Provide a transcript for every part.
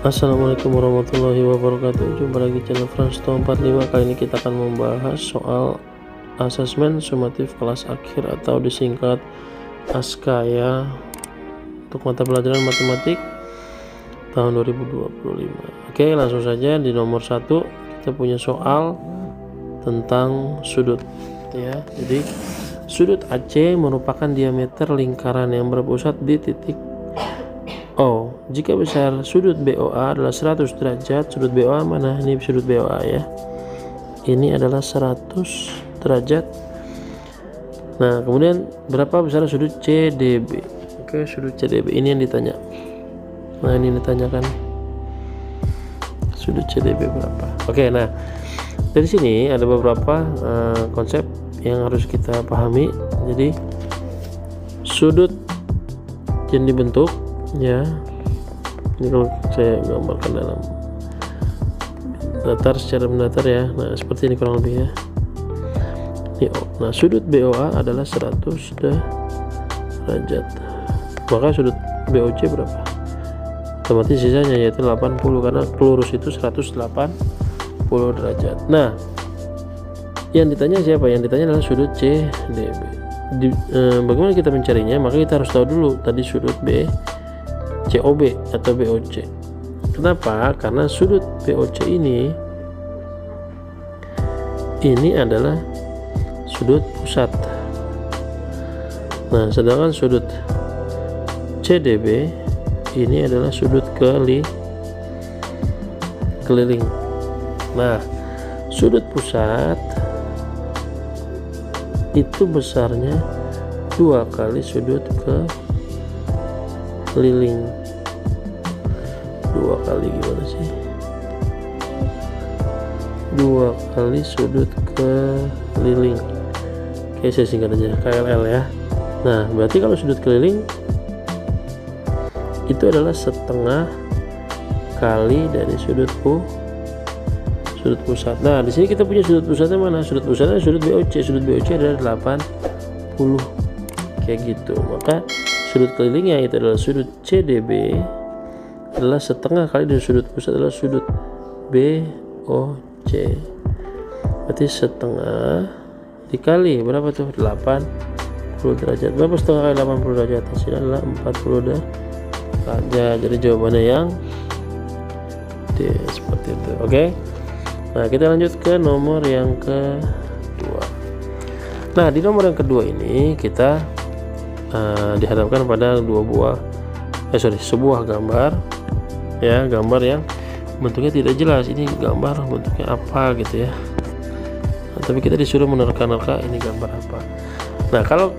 Assalamualaikum warahmatullahi wabarakatuh. Jumpa lagi channel Fransto 45. Kali ini kita akan membahas soal asesmen sumatif kelas akhir atau disingkat ASKA ya, untuk mata pelajaran matematik tahun 2025. Oke, langsung saja. Di nomor 1 kita punya soal tentang sudut ya. Jadi sudut AC merupakan diameter lingkaran yang berpusat di titik O. Jika besar sudut BOA adalah 100 derajat, sudut BOA mana? Ini sudut BOA ya. Ini adalah 100 derajat. Nah, kemudian berapa besar sudut CDB? Oke, sudut CDB ini yang ditanya. Nah, ini ditanyakan sudut CDB berapa. Oke, nah dari sini ada beberapa konsep yang harus kita pahami. Jadi sudut yang dibentuk ya, ini kalau saya gambarkan dalam datar secara mendatar ya. Nah, seperti ini kurang lebih ya. Ini O. Nah, sudut BOA adalah 100 derajat. Maka sudut BOC berapa? Otomatis sisanya yaitu 80, karena lurus itu 180 derajat. Nah, yang ditanya siapa? Yang ditanya adalah sudut CDB. Bagaimana kita mencarinya? Maka kita harus tahu dulu tadi sudut COB atau BOC. Kenapa? Karena sudut BOC ini adalah sudut pusat. Nah, sedangkan sudut CDB ini adalah sudut keliling. Nah, sudut pusat itu besarnya 2 kali sudut keliling. 2 kali gimana sih? 2 kali sudut keliling. Oke, saya singkat aja KLL ya. Nah, berarti kalau sudut keliling itu adalah setengah kali dari sudut pusat. Nah, di sini kita punya sudut pusatnya mana? Sudut pusatnya sudut BOC. Sudut BOC adalah 80 kayak gitu. Maka sudut kelilingnya itu adalah sudut CDB adalah setengah kali dari sudut pusat adalah sudut BOC. Berarti setengah dikali berapa tuh? 80 derajat. Berapa setengah kali 80 derajat? Hasilnya adalah 40 derajat. Jadi jawabannya yang D, seperti itu. Oke. Nah, kita lanjut ke nomor yang kedua. Nah, di nomor yang kedua ini kita dihadapkan pada sebuah gambar ya, gambar yang bentuknya tidak jelas. Ini gambar bentuknya apa gitu ya. Nah, tapi kita disuruh menerka-nerka ini gambar apa. Nah, kalau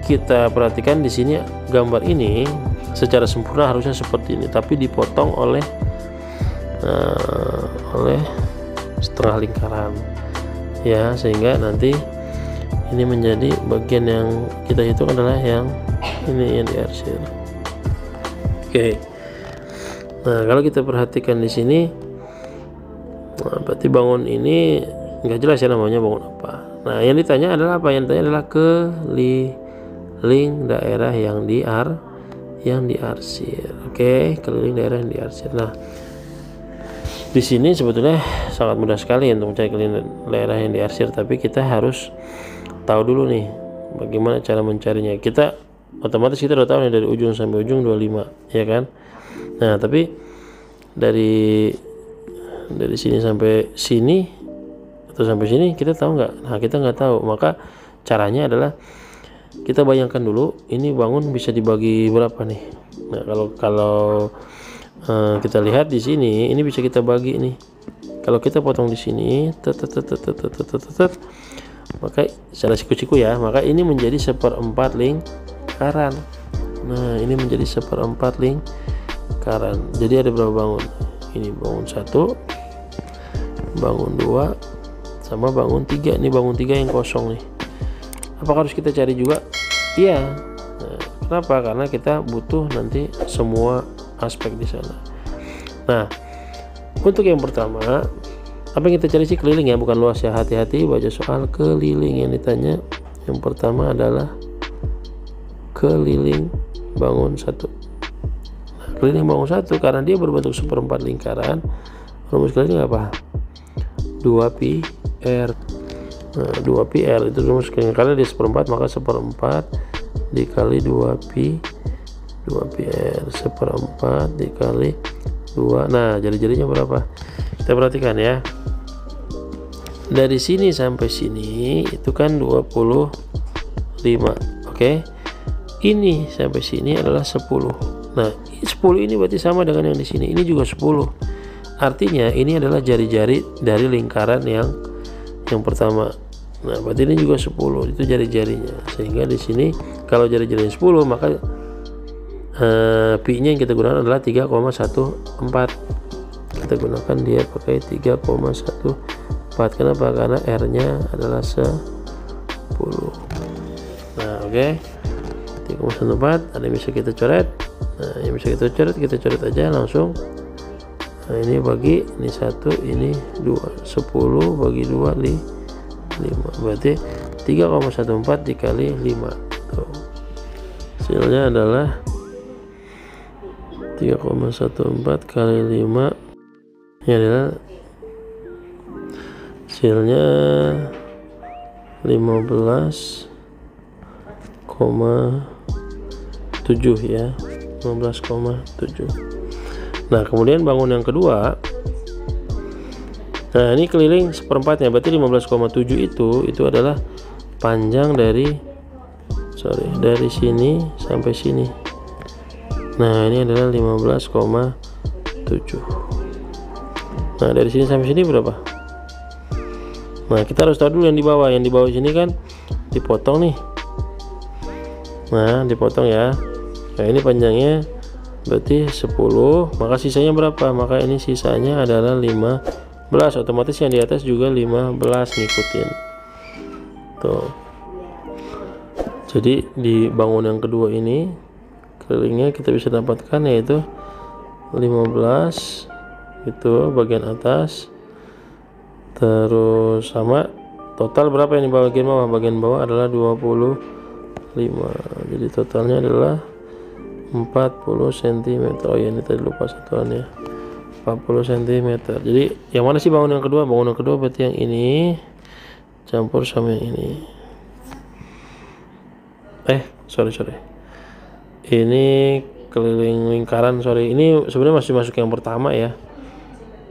kita perhatikan di sini gambar ini secara sempurna harusnya seperti ini, tapi dipotong oleh setengah lingkaran ya, sehingga nanti ini menjadi bagian yang kita hitung adalah yang ini, yang diarsir. Oke. Nah, kalau kita perhatikan di sini, nah, berarti bangun ini nggak jelas ya namanya bangun apa. Nah, yang ditanya adalah apa? Yang ditanya adalah keliling daerah yang diarsir. Oke, keliling daerah yang diarsir. Nah, di sini sebetulnya sangat mudah sekali untuk mencari keliling daerah yang diarsir, tapi kita harus tahu dulu nih bagaimana cara mencarinya. Kita otomatis kita udah tahu nih dari ujung sampai ujung 25 ya kan. Nah, tapi dari sini sampai sini atau sampai sini kita tahu nggak? Nah, kita nggak tahu. Maka caranya adalah kita bayangkan dulu ini bangun bisa dibagi berapa nih. Nah, kalau kita lihat di sini ini bisa kita bagi nih. Kalau kita potong di sini maka secara siku-siku ya, maka ini menjadi 1/4 lingkaran. Nah, ini menjadi 1/4 lingkaran. Jadi ada berapa bangun? Ini bangun 1, bangun 2, sama bangun 3. Ini bangun 3 yang kosong nih. Apakah harus kita cari juga? Iya. Nah, kenapa? Karena kita butuh nanti semua aspek di sana. Nah, untuk yang pertama, apa yang kita cari sih? Keliling ya, bukan luas ya. Hati-hati baca soal keliling yang ditanya. Yang pertama adalah keliling bangun 1. Nah, keliling bangun 1 karena dia berbentuk seperempat lingkaran. Rumus keliling apa? 2pi r. Nah, 2pi r itu rumus keliling. Karena dia seperempat maka seperempat dikali 2pi r seperempat dikali 2. Nah, jari-jarinya berapa? Kita perhatikan ya. Dari sini sampai sini itu kan 25. Oke. Ini sampai sini adalah 10. Nah, 10 ini berarti sama dengan yang di sini. Ini juga 10. Artinya ini adalah jari-jari dari lingkaran yang pertama. Nah, berarti ini juga 10. Itu jari-jarinya. Sehingga di sini kalau jari-jarinya 10 maka pi-nya yang kita gunakan adalah 3,14. Kita gunakan dia pakai 3,14. Kenapa? Karena R-nya adalah 10. Nah, oke. 3,14 ada yang bisa kita coret. Nah, yang bisa kita coret aja langsung. Nah, ini bagi ini 1, ini 2. 10 bagi 2 5. Berarti 3,14 dikali 5. Tuh. Hasilnya adalah 3,14 kali 5. Ini adalah hasilnya 15,7 ya, 15,7. Nah, kemudian bangun yang kedua. Nah, ini keliling seperempatnya, berarti 15,7 itu adalah panjang dari sini sampai sini. Nah, ini adalah 15,7. Nah, dari sini sampai sini berapa? Nah, kita harus tahu dulu yang di bawah. Yang di bawah sini kan dipotong nih. Nah, dipotong ya. Nah, ini panjangnya berarti 10, maka sisanya berapa? Maka ini sisanya adalah 15. Otomatis yang di atas juga 15 ngikutin. Tuh. Jadi di bangun yang kedua ini kelilingnya kita bisa dapatkan yaitu 15 itu bagian atas, terus sama total berapa yang di bagian bawah? Bagian bawah adalah 25. Jadi totalnya adalah 40 cm. Oh ya, ini tadi lupa satuannya, 40 cm. Jadi yang mana sih bangun yang kedua? Bangun yang kedua berarti yang ini campur sama yang ini. Sorry ini keliling lingkaran. Ini sebenarnya masih masuk yang pertama ya.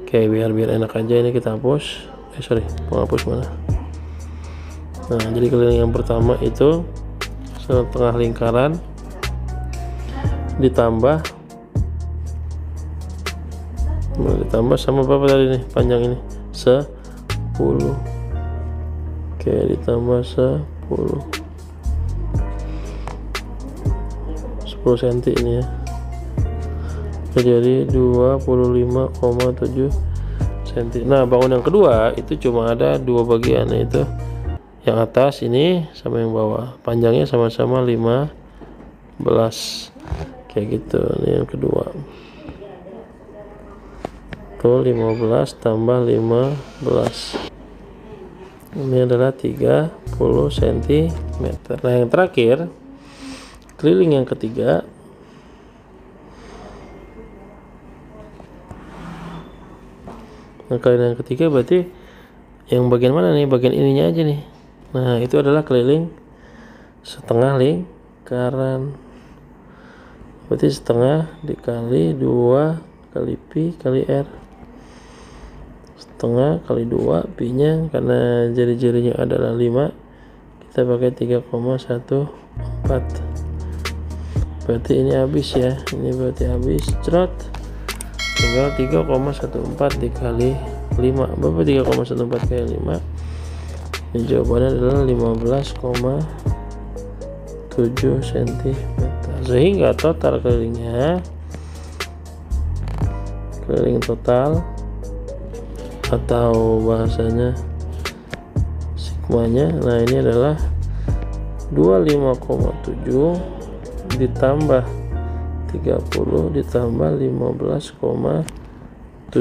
Oke, biar enak aja ini kita hapus. Penghapus mana? Nah, jadi keliling yang pertama itu setengah lingkaran ditambah sama berapa tadi nih panjang ini? 10. Oke, ditambah 10 cm ini ya. Jadi 25,7 cm. Nah, bangun yang kedua itu cuma ada dua bagian, yaitu yang atas ini sama yang bawah. Panjangnya sama-sama 15. Kayak gitu. Ini yang kedua. Tuh 15 tambah 15. Ini adalah 30 cm. Nah, yang terakhir keliling yang ketiga. Nah, keliling yang ketiga berarti yang bagian mana nih? Bagian ininya aja nih. Nah, itu adalah keliling setengah lingkaran. Berarti setengah dikali 2 kali pi kali r. Setengah kali 2 pi nya karena jari-jarinya adalah 5, kita pakai 3,14. Berarti ini habis ya. Ini berarti habis. Cerot. Tinggal 3,14 dikali 5. Berapa 3,14 kali 5? Ini jawabannya adalah 15,7 cm. Sehingga total kelilingnya, keliling total atau bahasanya sigmanya, nah ini adalah 25,7 ditambah 30 ditambah 15,7.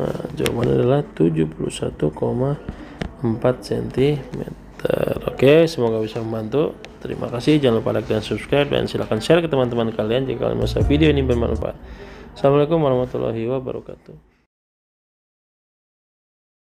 Nah, jawabannya adalah 71,4 cm. Oke, semoga bisa membantu. Terima kasih, jangan lupa like dan subscribe, dan silahkan share ke teman-teman kalian jika kalian merasa video ini bermanfaat. Assalamualaikum warahmatullahi wabarakatuh.